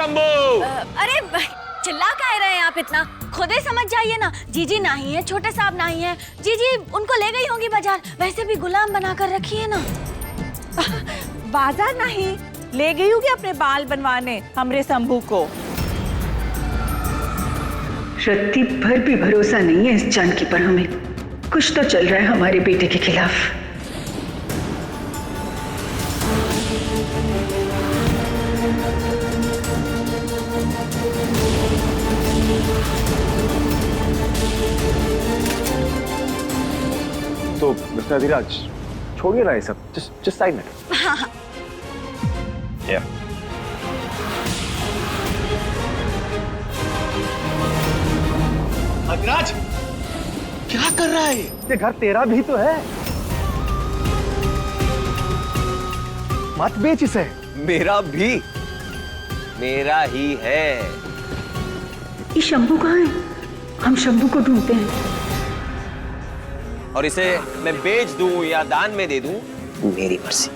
शंभू। अरे चिल्ला काहे रहे हैं आप इतना? खुद ही समझ जाइए ना। जीजी नहीं है, छोटे साहब नहीं है। जीजी उनको ले गई होंगी बाजार, वैसे भी गुलाम बनाकर रखी है ना। बाजार नहीं ले गई होगी अपने बाल बनवाने हमरे शंभू को। रत्ती भर भी भरोसा नहीं है इस जानकी पर हमें। कुछ तो चल रहा है हमारे बेटे के खिलाफ। तो मिस्टर अधिराज छोड़िए ना ये सब, जस्ट साइन इट। हाँ हाँ। अधिराज क्या कर रहा है? ये घर तेरा भी तो है, मत बेच इसे। मेरा भी, मेरा ही है। ये शंभू कहाँ है? हम शंभू को ढूंढते हैं। और इसे मैं बेच दूं या दान में दे दूं, मेरी मर्जी।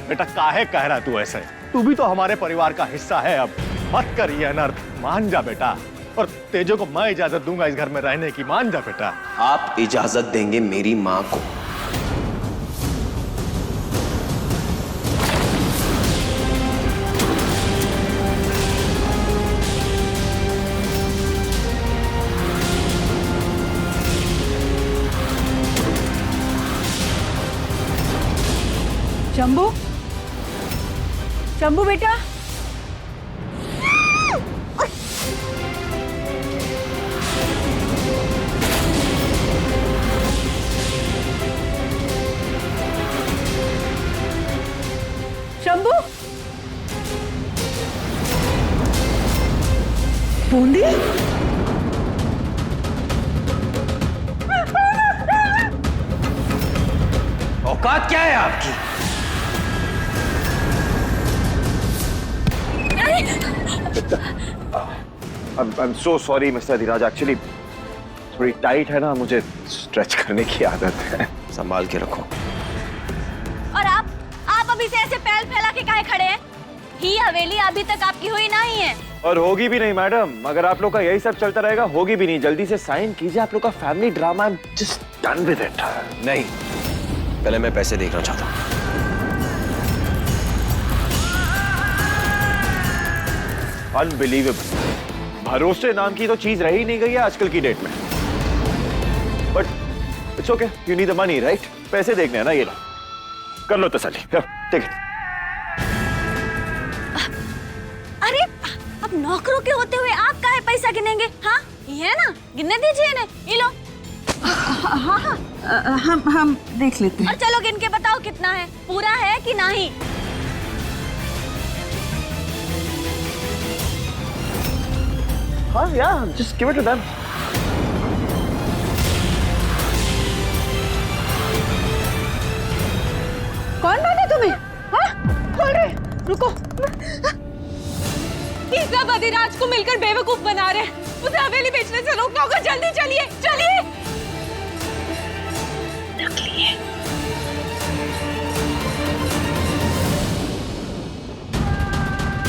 बेटा काहे कह रहा तू ऐसे? तू भी तो हमारे परिवार का हिस्सा है। अब मत कर ये अनर्थ, मान जा बेटा। और तेजो को मैं इजाजत दूंगा इस घर में रहने की, मान जा बेटा। आप इजाजत देंगे मेरी माँ को? शंभू, शंभू बेटा। शंभू, बूंदी, औकात क्या है आपकी? I'm so sorry mister Adhiraj, actually थोड़ी टाइट है ना, मुझे स्ट्रेच करने की आदत है। संभाल के रखो। और आप अभी से ऐसे पैर फैला के काहे खड़े हैं? ही हवेली अभी तक आपकी हुई नहीं है। और होगी भी नहीं मैडम, अगर आप लोग का यही सब चलता रहेगा होगी भी नहीं। जल्दी से साइन कीजिए, आप लोग का family drama, I am just done with it. नहीं, पहले मैं पैसे देखना चाहता हूँ। अनबिलीवेबल, भरोसे नाम की तो चीज रही नहीं गई है आजकल की डेट में। But it's okay, you need the money right? पैसे देखने हैं ना, ये लो, कर लो तसल्ली, ठीक है। अरे अब नौकरों के होते हुए आप काहे पैसा गिनेंगे? हाँ ये है ना, गिनने दीजिए इन्हें। ये लो। हाँ हाँ, हम देख लेते हैं। और चलो गिन के बताओ कितना है, पूरा है कि नहीं? हाँ यार, just give it to them. कौन माना तुम्हें? हाँ? खोल रहे, रुको। ये सब अधिराज को मिलकर बेवकूफ बना रहे हैं। उसे हवेली बेचने से रोकना होगा। जल्दी चलिए, चलिए। नकली है।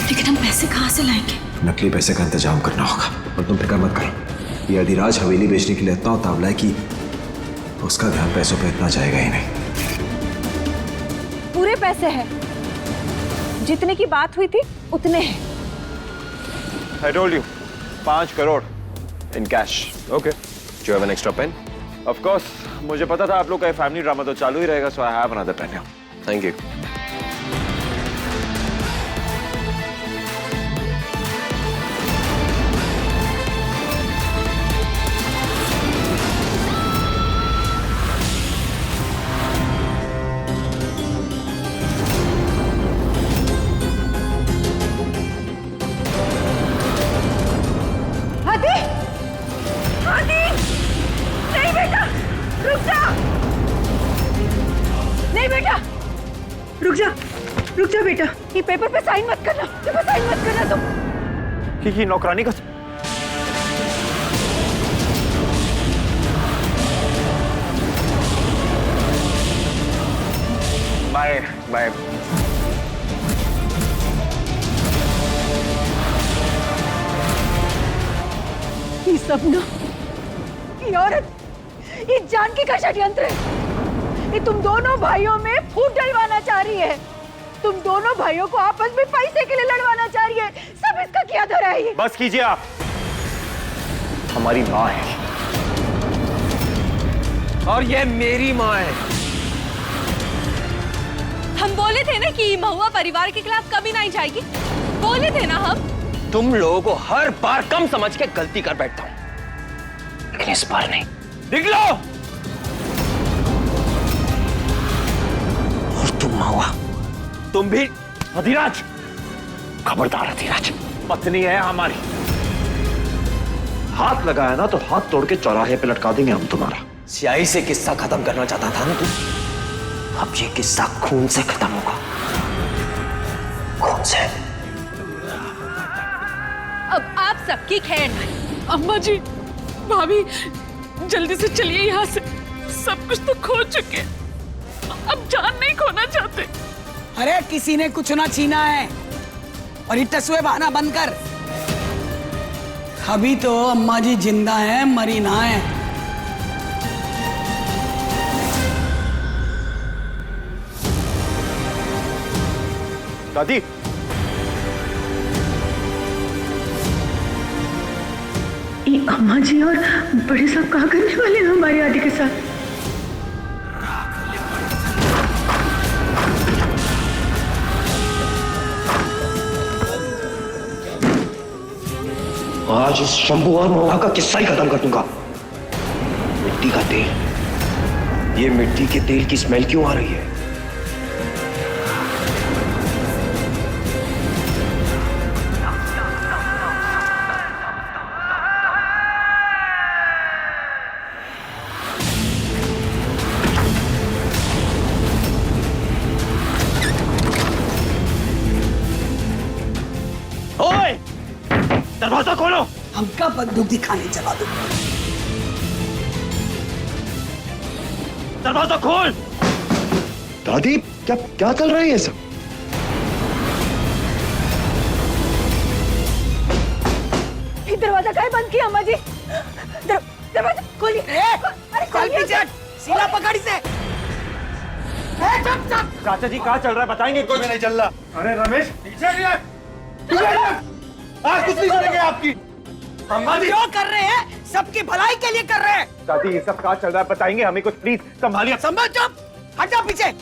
लेकिन हम पैसे कहाँ से लाएंगे? नकली पैसे का इंतजाम करना होगा। और तुम फिक्र मत करो, ये अधिराज हवेली बेचने के लिए इतना उतावला है कि उसका ध्यान पैसों पे इतना जाएगा ही नहीं। पूरे पैसे हैं, जितने की बात हुई थी उतने हैं। I told you, 5 crore in cash. Okay. Do you have an extra pen? Of course, मुझे पता था आप लोग का फैमिली ड्रामा तो चालू ही रहेगा, so I have another pen here. Thank you. रुक जा बेटा। ये पेपर पे साइन मत करना, पेपर साइन मत करना तुम। ये नौकरानी का बाय बाय। सपना, ये औरत, ये जानकी का षड्यंत्र है। ये तुम दोनों भाइयों में फूट डलवाना चाह रही है। तुम दोनों भाइयों को आपस में पैसे के लिए लड़वाना चाह रही है। सब इसका क्या धरा है ये? बस कीजिए आप। हमारी माँ है और ये मेरी माँ है। हम बोले थे ना कि महुआ परिवार के खिलाफ कभी नहीं जाएगी, बोले थे ना हम। तुम लोगों को हर बार कम समझ के गलती कर बैठता हूं, लेकिन इस बार नहीं। निकलो। और तुम महुआ, तुम भी। अधिराज, खबरदार अधिराज। पत्नी है हमारी। हाथ लगाया ना तो हाथ तोड़ के चौराहे पे लटका देंगे हम तुम्हारा। स्याही से किस्सा खत्म करना चाहता था ना तू, अब ये किस्सा खून से खत्म होगा। खून से। अब आप सबकी खैर नहीं। अम्मा जी, भाभी, जल्दी से चलिए यहाँ से। सब कुछ तो खो चुके, अब जान नहीं खोना चाहते। अरे किसी ने कुछ ना छीना है, और ये टसुए बहाना बंद कर। अभी तो अम्मा जी जिंदा हैं, मरी ना है। दादी, ये अम्मा जी और बड़े साहब कहा करने वाले हैं हमारी आदि के साथ? आज इस शंभू और महुआ का किस्सा ही खत्म कर दूंगा। मिट्टी का तेल, ये मिट्टी के तेल की स्मेल क्यों आ रही है? ओए, दरवाजा खोलो। हमका बंदूक दिखाने चला दो। दरवाजा खोल। दादी, क्या क्या चल रहा है ये सब? ये दरवाजा काहे बंद किया अम्मा जी? दरवाजा खोलिए। अरे चल पीछे, सीला पकड़ी से। चाचा जी कहाँ चल रहा है बताएंगे? कोई भी नहीं चल रहा। अरे रमेश, पीछे आज कुछ नहीं सुनेंगे आपकी। अम्मा जी क्यों कर रहे हैं? सबकी भलाई के लिए कर रहे हैं। दादी, ये सब कहाँ चल रहा है बताएंगे हमें कुछ, प्लीज संभालिए। संभल, चुप, हट जा पीछे।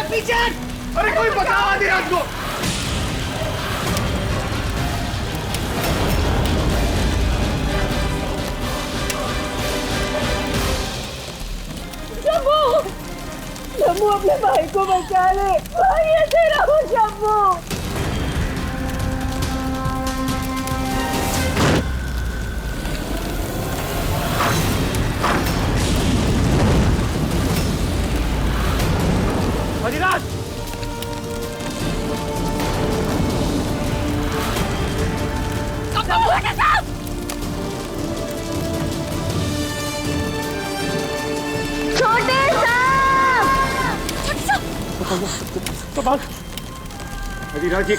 पीछे। अरे कोई बचाओ अधिराज को। शंभू अपने भाई को बचा ले। भाई ये तेरा हो शंभू। अधिराज, छोटे साहब। तो बात अधिराज, ये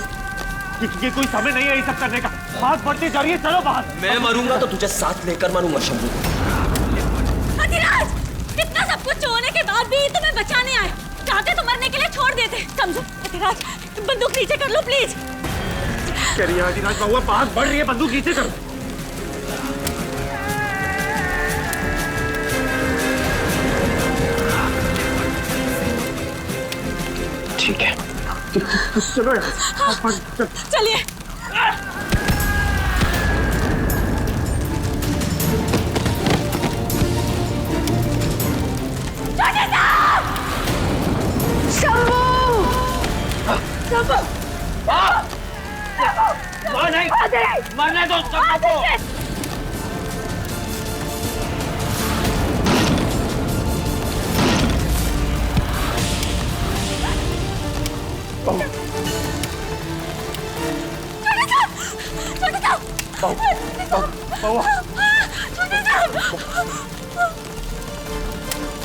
कोई समय नहीं है ये सब करने का। बात बढ़ती जा रही है, चलो बाहर। मैं मरूंगा तो तुझे साथ लेकर मरूंगा शंभू। अधिराज, इतना सब कुछ होने के बाद भी तुम्हें बचाने आए। चाहते तो मरने के लिए छोड़ देते। समझो अधिराज, बंदूक नीचे कर लो प्लीज। कह रही है अधिराज, महुआ बात बढ़ रही है, बंदूक नीचे करो। ठीक है, चलो यार, चलिए। नहीं मरने दो सबको।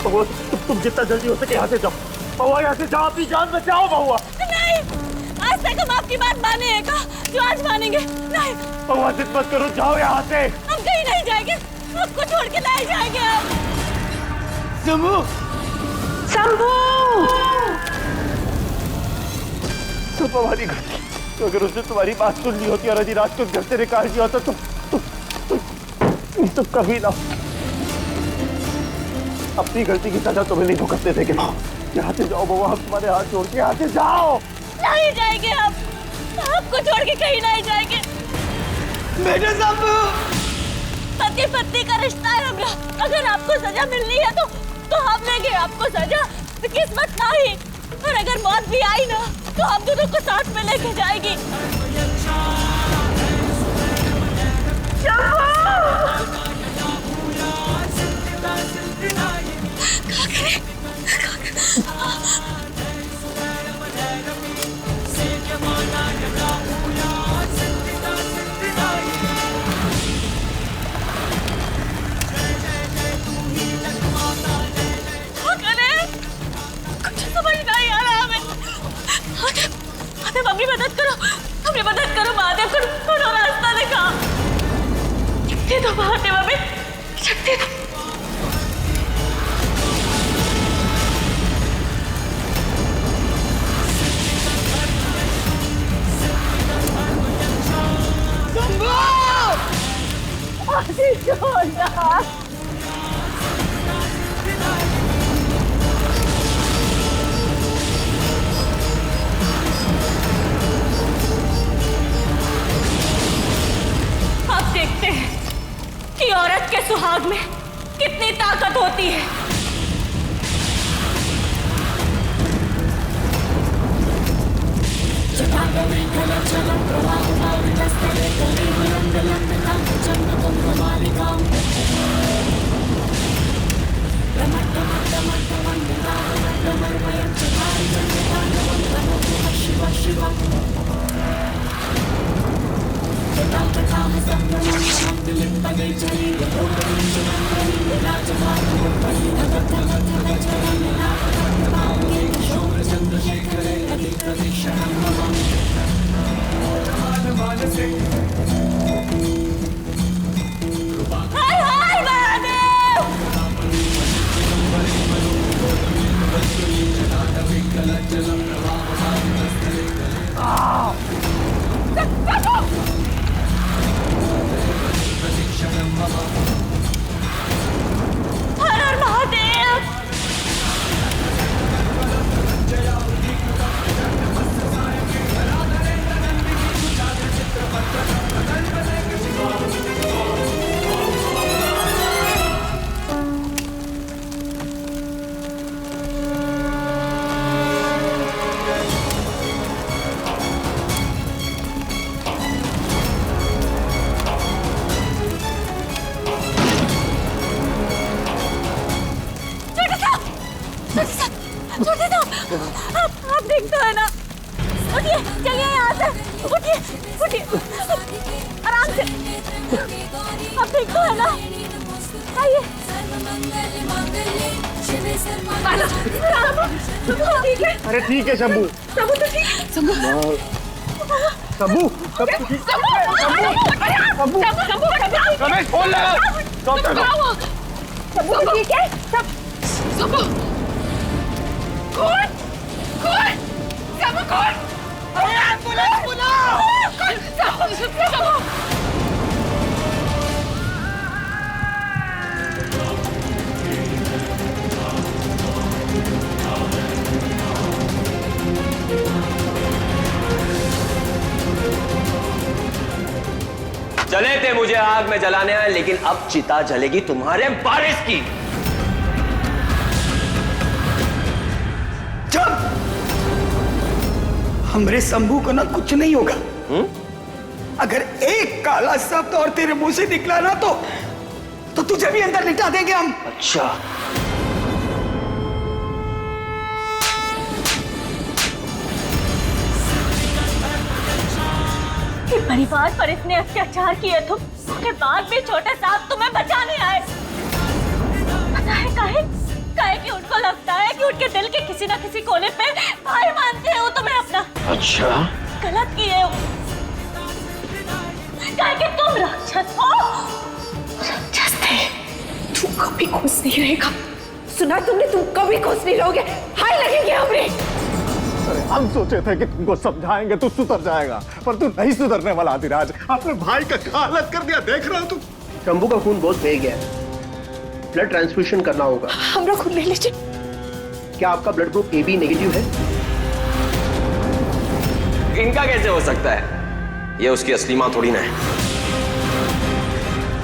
बउआ, तुम जितना जल्दी हो सके यहाँ से जाओ। बउआ यहाँ से जाओ, अपनी जान बचाओ बउआ। नहीं, आज तक हम आपकी बात माने हैं का, जो आज मानेंगे नहीं। बउआ जिद मत करो, जाओ यहाँ से। हम कहीं नहीं जाएंगे, आपको छोड़ के नहीं जाएंगे हम। शंभू, शंभू! सुबह वाली गलती, तो अगर उसने तुम्हारी बात सुन ली होती और अधिराज को घर से निकाल दिया होता तो कभी ना। अपनी गलती की सजा तुम्हें नहीं भुगतने देंगे। यहाँ से जाओ बउआ, हम तुम्हारे हाथ छोड़ के यहाँ से जाओ। नहीं जाएंगे हम, आपको छोड़ के कहीं नहीं जाएंगे। बेटे शंभू, पति पत्नी का रिश्ता है हमारा। अगर आपको सजा मिलनी है तो हम देंगे आपको सजा, किस्मत नहीं। और अगर मौत भी आई ना तो हम दोनों को साथ में लेके जाएगी। अपनी मदद करो, अपनी मदद करो। महादेव को कोनो रास्ता दिखा। शक्ति दो महादेव, हमें शक्ति दो। अब देखते हैं कि औरत के सुहाग में कितनी ताकत होती है। हाय हाय महादेव! हर हर महादेव! छोटे साहब, आप देखते हैं ना। उठिए, चलिए यहाँ से। उठिए, उठिए, आराम से। आप देखते हैं ना। आइए। ठीक है। अरे ठीक है शंभू। शंभू तो ठीक है। शंभू रमेश फोन लगा। डॉक्टर शंभू ठीक है। शंभू कौन? शंभू कौन? अरे एम्बुलेंस बुलाओ। शंभू चले थे मुझे आग में जलाने आए, लेकिन अब चिता जलेगी तुम्हारे बारिश की। हमरे शंभू को ना कुछ नहीं होगा। अगर एक काला शब्द और तेरे मुंह से निकला ना तो तुझे भी अंदर लिटा देंगे हम। अच्छा, कि परिवार पर इतने अत्याचार किए तुम, उसके बाद भी छोटे साहब तुम्हें बचाने आए। पता है काहे? काहे कि उनको लगता है कि उनके दिल के किसी ना किसी कोने पे भाई मानते हो तुम्हें अपना। अच्छा, गलत किए हो। काहे कि तुम राक्षस हो। राक्षस थे। तू कभी खुश नहीं रहेगा, सुना तुमने? तुम कभी खुश नहीं रहोगे, हाय लगेंगे हमरे। अरे हम सोचे थे कि तुमको समझाएंगे तो सुधर जाएगा, पर तू नहीं सुधरने वाला अधिराज। अपने भाई का क्या हालत कर दिया, देख रहे हो तुम? शंभू का खून बहुत बह गया है, ब्लड ट्रांसफ्यूजन करना होगा। हमरा खून ले लीजिए। क्या आपका ब्लड ग्रुप AB नेगेटिव है? इनका कैसे हो सकता है? ये उसकी असली मां थोड़ी ना है।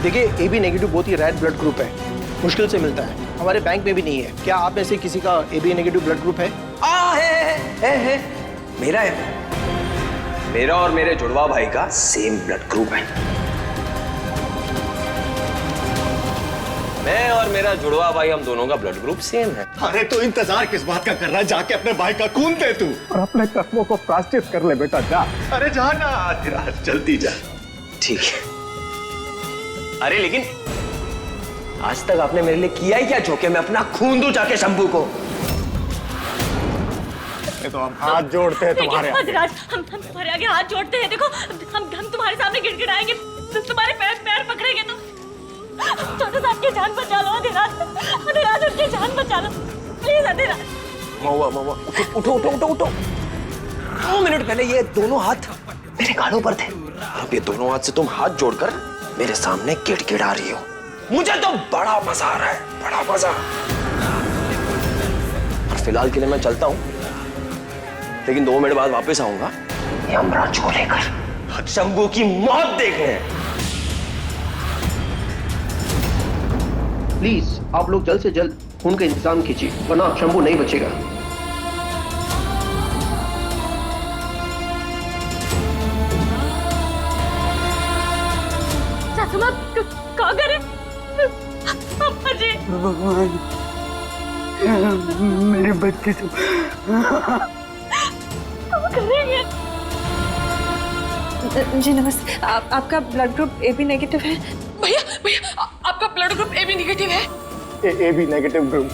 देखिए, AB नेगेटिव बहुत ही रेयर ब्लड ग्रुप है, मुश्किल से मिलता है, हमारे बैंक में भी नहीं है। क्या आप में से किसी का AB नेगेटिव ब्लड ग्रुप है? है। मेरा है। मेरा और मेरे जुड़वा भाई का सेम ब्लड ग्रुप है। मैं और मेरा जुड़वा भाई, हम दोनों का ब्लड ग्रुप सेम है। अरे तो इंतजार किस बात का कर रहा है? जाके अपने भाई का खून दे तू और अपने कर्मों को प्रायश्चित कर ले बेटा, जा। अरे जा ना अधिराज, जल्दी जा। ठीक है। अरे लेकिन आज तक आपने मेरे लिए किया ही क्या जो कि मैं अपना खून दूं जाके शंभू को? तो हम हाथ जोड़ते हैं तुम्हारे आगे। अधिराज, हम तुम्हारे आगे हाथ जोड़ते हैं। देखो, हम तुम्हारे सामने गिड़गिड़ाएंगे, तुम्हारे पैर पकड़ेंगे तो छोटे साहब की जान बचा लो। अधिराज, अधिराज उनकी जान बचा लो प्लीज। अधिराज, महुआ, उठो। 2 मिनट पहले ये दोनों हाथ मेरे गालों पर थे, अब ये दोनों हाथ से तुम हाथ जोड़कर मेरे सामने गिड़गिड़ा रही हो। मुझे तो बड़ा मजा आ रहा है, बड़ा मजा। और फिलहाल के लिए मैं चलता हूं, लेकिन 2 मिनट बाद वापस आऊंगा यमराज को लेकर शंभू की मौत देखने। प्लीज आप लोग जल्द से जल्द खून का इंतजाम कीजिए, वरना शंभू नहीं बचेगा। सासू माँ क्या करे? अम्मा जी, मेरे बच्चे से करेंगे। जी नमस्ते, आपका ब्लड ग्रुप AB नेगेटिव है। भैया आपका ब्लड ग्रुप AB नेगेटिव है। AB negative group.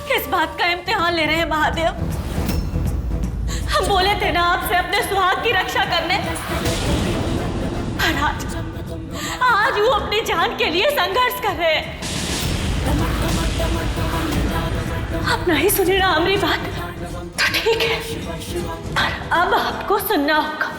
किस बात का इम्तिहान ले रहे हैं महादेव? हम बोले थे ना आपसे अपने सुहाग की रक्षा करने, पर आज वो अपनी जान के लिए संघर्ष कर रहे हैं। आप नहीं सुने ना हमारी बात तो ठीक है, पर अब आपको सुनना होगा।